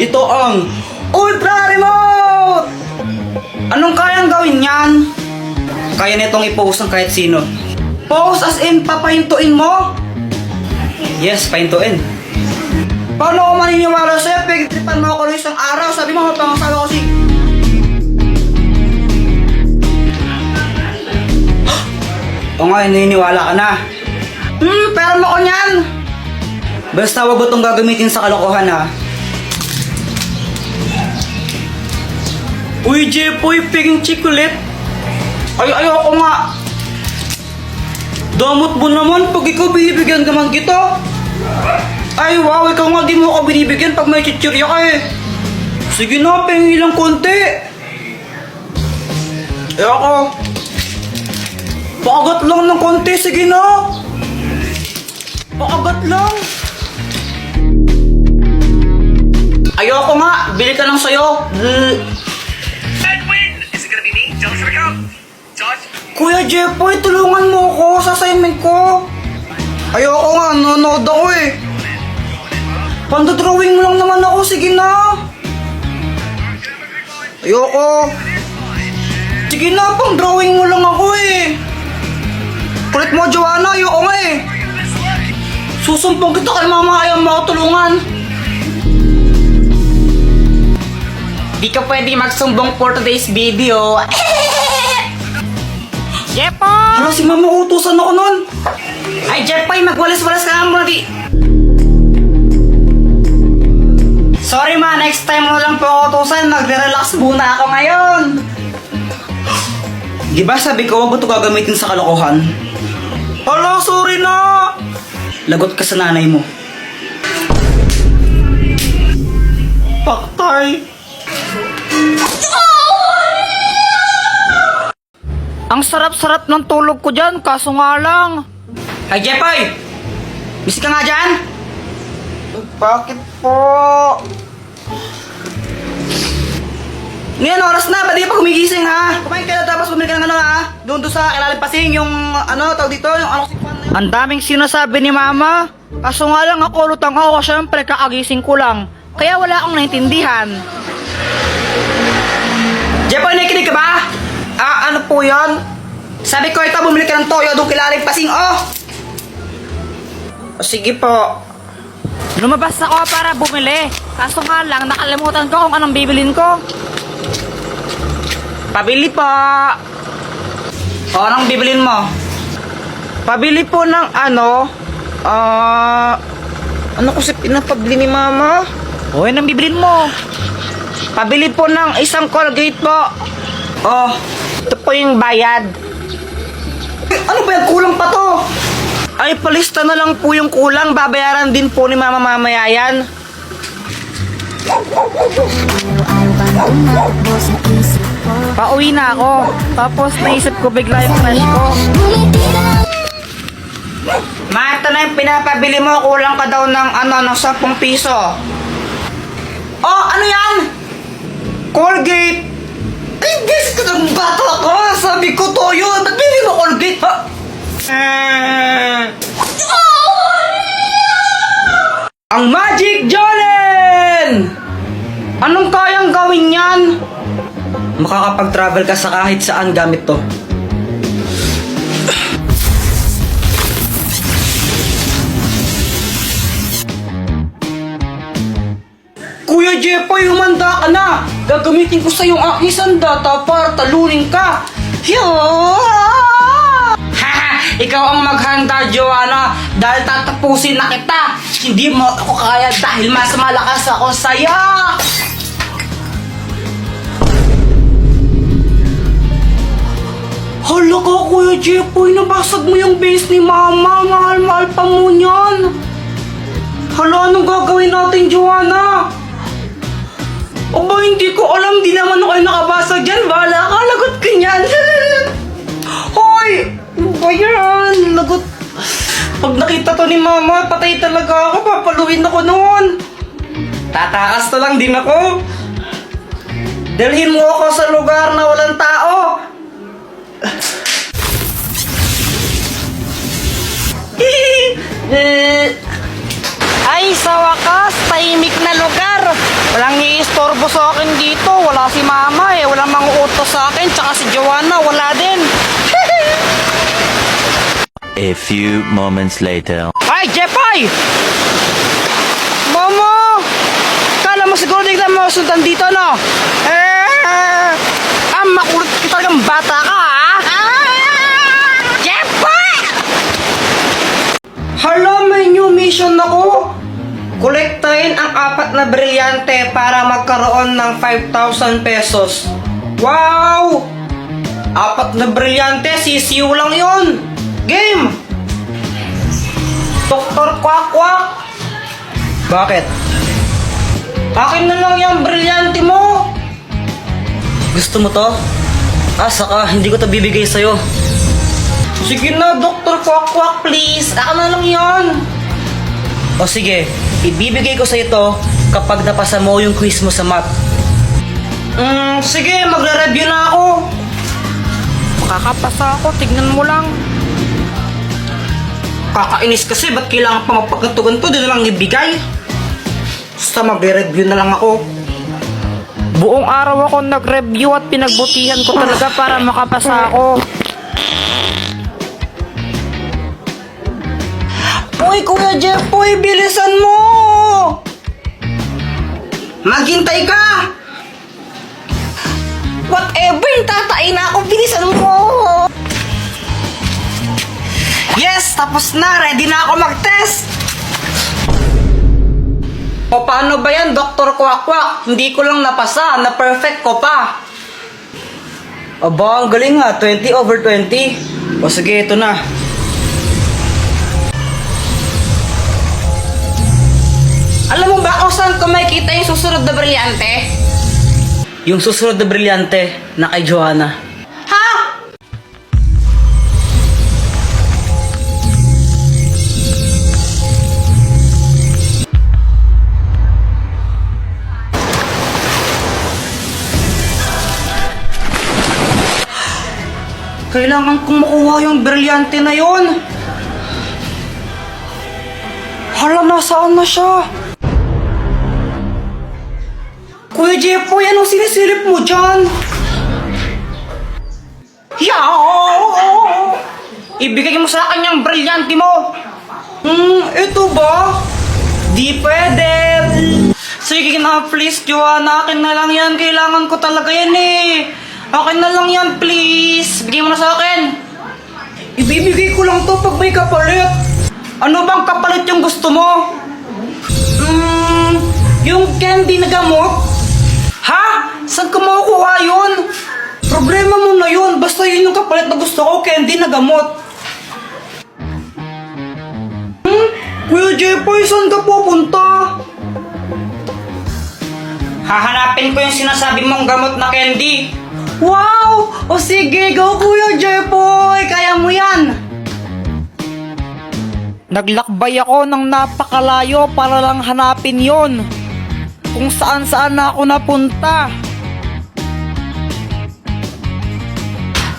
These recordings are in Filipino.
Ito ang Ultra Remote! Anong kayang gawin yan? Kaya nitong i-post ng kahit sino. Post as in papahintuin mo? Yes, pahintuin. Paano ako maniniwala sa'yo? Pagtripan mo ako ng isang araw. Sabi mo, mapangasawa ko si... O nga, naniniwala ka na. Pero mo ko niyan. Basta wag mo itong gagamitin sa kalokohan, ha. Uy, Jepoy, piging chocolate. Ayoko nga. Damot mo naman pag ikaw binibigyan naman kita. Ay, wow, ikaw nga di mo ako binibigyan pag may chichirya ka eh. Sige na, pengi lang konti. Ayoko. Pakagat lang ng konti, sige na. Pakagat lang. Ayoko nga, bili ka lang sa'yo. Edwin! Is it gonna be me? Josh, here we go! Josh? Kuya Jepoy, tulungan mo ako sa assignment ko. Ayoko nga, nanonood ako eh. Pandodrawing mo lang naman ako, sige na. Ayoko. Sige na, pang drawing mo lang ako eh. Kulit mo, Joanna, ayoko nga eh. Susumpong kita kay mama, ayaw mo ako tulungan. Di ka pwede magsumbong for today's video. Jepoy! Hala, si mama, utusan ako nun. Ay, Jepoy, magwalis-walis ka nga muna di. Sorry ma, next time mo lang po ako utusan. Magre-relax muna ako ngayon. Di ba sabi ko, wag mo ito gagamitin sa kalokohan? Hala, sorry na. Lagot ka sa nanay mo. Paktay. Ang sarap-sarap ng tulog ko dyan, kaso nga lang. Ay, Jepoy! Misi ka nga dyan? Bakit po? Ngayon, oras na. Ba't di pa gumigising, ha? Kumain ka na tapos bumili ka ng ano, ha? Doon sa ilalim pasing, yung ano, tawag dito, yung aloksikpan na yun. Ang daming sinasabi ni mama. Kaso nga lang ako, lutang ako, syempre kakagising ko lang. Kaya wala akong naintindihan. Jepoy, nakikinig ka ba? Ano po yun? Sabi ko, ito, bumili ka ng toyo doon kilalim pasing, oh! O, sige po. Lumabas ako para bumili. Kaso nga lang, nakalimutan ko kung anong bibilin ko. Pabili po. O, anong bibilin mo? Pabili po ng ano, Ano kasi pinapabili ni mama? o yun ang bibilin mo. Pabili po ng isang Colgate po. Oh, Ito po yung bayad. ano ba yan? Kulang pa to. Ay, palista na lang po yung kulang. Babayaran din po ni mama mamaya yan. Pauwi na ako. Tapos naisip ko bigla yung crush ko. Ma, ito na yung pinapabili mo. Kulang ka daw ng ng 10 piso. Oh, ano yan? Colgate. Ay, guys, kadang bata ka. Sabi ko toyo. Ba't bili mo Colgate, ha? Ang Magic Jolene! Anong kayang gawin yan? Makakapag-travel ka sa kahit saan gamit to. Kuya Jepoy, humanda ka na! Gagamitin ko sa yung aking sandata para talunin ka! Haha! Ikaw ang maghanda, Joanna! Dahil tatapusin na kita! Hindi mo ako kaya dahil mas malakas ako sa'yo! Hala ka, Kuya Jepoy! Nabasag mo yung base ni Mama! Mahal-mahal pa mo niyan! Hala, anong gagawin natin, Joanna? Aba, hindi ko alam. Di naman ako nakabasa dyan. Bahala ka. Lagot ka niyan. Hoy! Ano ba yan? Lagot. Pag nakita to ni Mama, patay talaga ako. Papaluin ako noon. Tatakas na lang din ako. Dalhin mo ako sa lugar na walang tao. Ay, sa wakas, tahimik na lugar. resibo sa akin dito. Wala si Mama eh. Walang manguutos sa akin. Tsaka si Joanna, wala din. A few moments later. Ay, Jepay! Mama! Kala mo siguro di ka masundan dito, no? Makulit ka talagang bata ka, ha? Jepay! Hala, may new mission ako. Kolektahin ang 4 na brilyante para magkaroon ng 5,000 pesos. Wow! 4 na brilyante, sisiw lang yon. Game! Dr. Quack Quack! Bakit? Akin na lang yung brilyante mo. Gusto mo to? Saka hindi ko to bibigay sa'yo. Sige na, Dr. Quack Quack, please. Akin na lang yan. O sige, ibibigay ko sa'yo to kapag napasa mo yung quiz mo sa math. Sige, magre-review na ako. Makakapasa ako, tignan mo lang. Kakainis kasi, ba't kailangan pa mapagkanto-ganto? Di na lang ibigay. Basta magre-review na lang ako. Buong araw ako nag-review at pinagbutihan ko talaga para makapasa ako. Uy, Kuya Jeffoy, bilisan mo! Maghintay ka! Whatever, tatain na ako, bilisan mo! Yes, tapos na, ready na ako mag-test! O paano ba yan, Dr. Quack Quack? Hindi ko lang napasa, na-perfect ko pa. Aba, ang galing nga, 20/20. O sige, ito na. Alam mo ba kung saan ko makikita yung susunod na brilyante? Yung susunod na brilyante na kay Joanna. Ha? Kailangan kong makuha yung brilyante na yon. Hala, nasaan na siya? Kuya Jeffoy, anong sinisilip mo dyan? Yaw! Ibigay mo sa akin yung brilyante mo. Ito ba? Di pwede. Sige na, please, Joanna. Akin na lang yan. Kailangan ko talaga yan eh. Akin na lang yan, please. Bigay mo na sa akin. Ibibigay ko lang to pag may kapalit. Ano bang kapalit yung gusto mo? Yung candy na gamot? Ha? Saan ka makukuha yun? Problema mo na yun. Basta yun yung kapalit na gusto ko, candy na gamot. Kuya Jeffoy, saan ka pupunta? Hahanapin ko yung sinasabi mong gamot na candy. Wow! O sige, go Kuya Jeffoy! Kaya mo yan! Naglakbay ako ng napakalayo para lang hanapin yon. Kung saan-saan na ako napunta.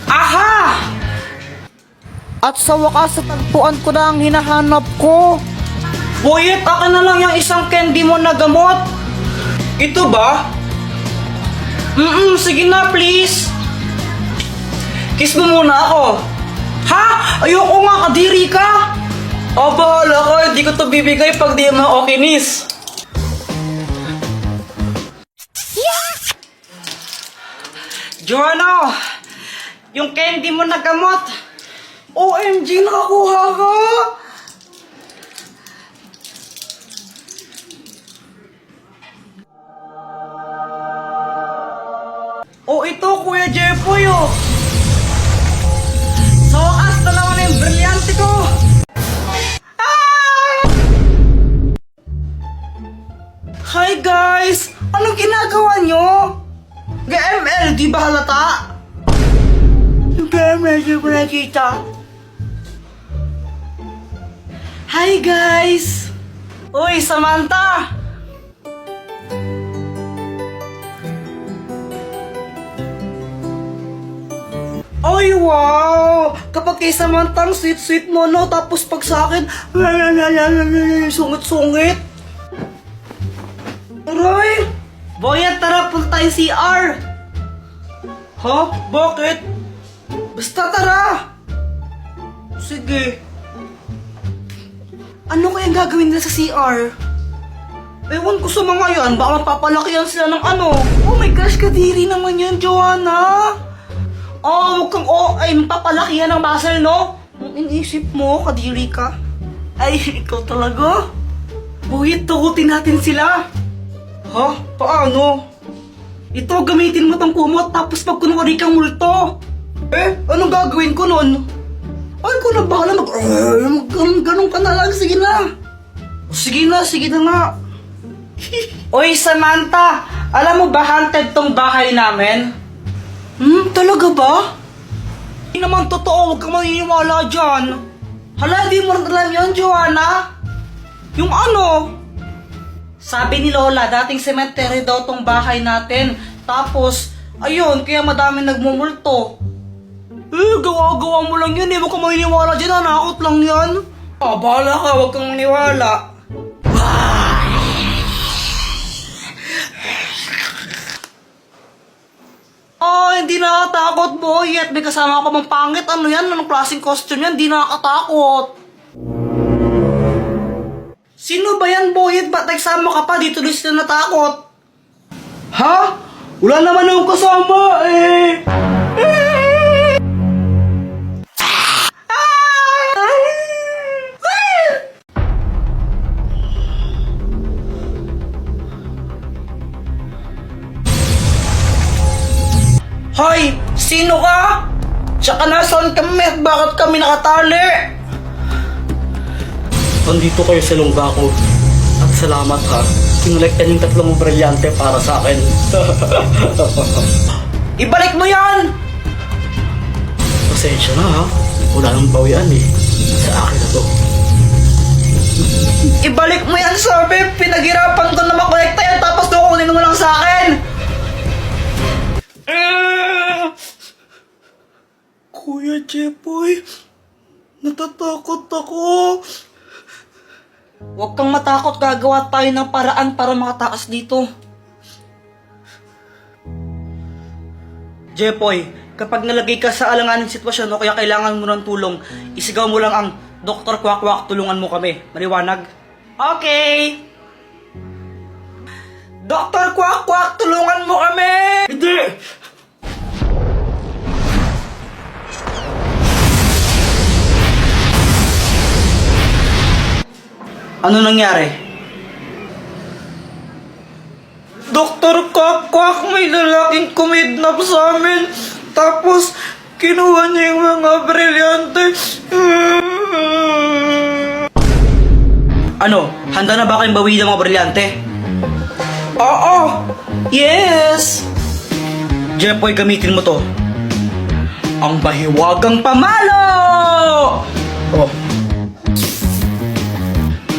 Aha! At sa wakas, tagpuan ko na ang hinahanap ko. Boyet, akin na lang yung isang candy mo na gamot. Ito ba? Sige na, please. Kiss mo muna ako. Ha? Ayoko nga, kadiri ka. Bahala ka. Hindi ko to bibigay pag di mo ako kinis. Joanna, yung candy mo na gamot. OMG, nakakuha ka. Ito, Kuya Jeffoy, Sa wakas, dalawa na yung brilyante ko. Hi, guys! Anong ginagawa nyo? GML, di ba halata? GML, di ba nakita? Hi, guys! Uy, Samantha! Ay, wow! Kapag kay Samantha, ang sweet-sweet mo, no? Tapos pag sa akin, sungit-sungit. Aray! Boyet, tara punta tayo CR. Ha? Bakit? Basta tara. Sige. Ano kaya gagawin nila sa CR? Ewan ko sa mga yan, baka mapapalakihan sila ng ano. Oh my gosh, kadiri naman yan, Joanna. Oh, huwag kang ay mapapalakihan ng muscle, no? Ang iniisip mo, kadiri ka. Ay, ikaw talaga. Buhit, tugutin natin sila. Ha? Paano? Ito, gamitin mo tong kumot, tapos pag kunwari kang multo. Anong gagawin ko nun? Ay, ko na bahala ganun ka na lang, sige na. Sige na nga. Oy, Samantha, alam mo ba haunted tong bahay namin? Talaga ba? Hindi naman totoo, huwag kang maniniwala dyan. Hala, di mo rin alam yun, Joanna? Yung ano? Sabi ni Lola, dating cemetery daw tong bahay natin. Tapos, ayun, kaya madaming nagmumulto. Gawa-gawa mo lang yun eh, huwag kang maniniwala dyan, nakakot lang yan. Bahala ka, huwag kang maniwala. Hindi nakakatakot, boy. At may kasama ka mong pangit. Ano yan? Anong klaseng costume yan? Hindi nakakatakot. Sino ba yan, boy? At ba't nagsama ka pa? Dito din sila natakot. Ha? Wala naman akong kasama, eh. Hoy! Sino ka? Tsaka nasaan kami at bakit kami nakatali? Nandito kayo sa lungga ko. At salamat ha. Kinolektan yung 3 brilyante para sa akin. Ibalik mo yan! Pasensya na ha. Wala nang bawian eh. Sa akin na to. Ibalik mo yan, sabi! Pinaghirapan ko na makolekta yan tapos kukunin mo lang sa akin! Kuya Jepoy, natatakot ako. Huwag kang matakot, gagawa tayo ng paraan para makataas dito. Jepoy, kapag nalagay ka sa alanganing sitwasyon o kaya kailangan mo ng tulong, isigaw mo lang ang Dr. Kwak-Kwak, tulungan mo kami. Maliwanag? Okay! Dr. Kwak-Kwak, tulungan mo kami! Hindi! Ano nangyari? Dr. Kwak-Kwak, may lalaking kumidnap sa amin. Tapos, kinuha niya yung mga brilyante. Ano? Handa na ba kayong bawiin ang mga brilyante? Oo! Yes! Jepoy, gamitin mo to. Ang bahiwagang pamalo! Oh.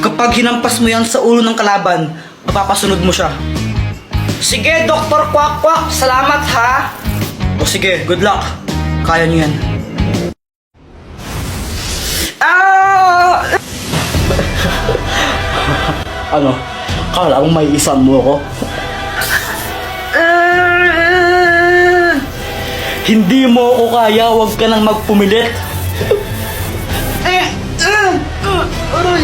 Kapag hinampas mo yan sa ulo ng kalaban, mapapasunod mo siya. Sige, Dr. Kwak-Kwak, salamat ha! O sige, good luck. Kaya niyo yan. Ano? Kala mo may isang mo ako? Hindi mo ako kaya, huwag ka nang magpumilit. Aray! Aray!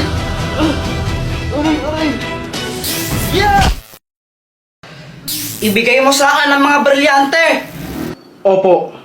Yeah! Ibigay mo sa akin ang mga brilyante! Opo.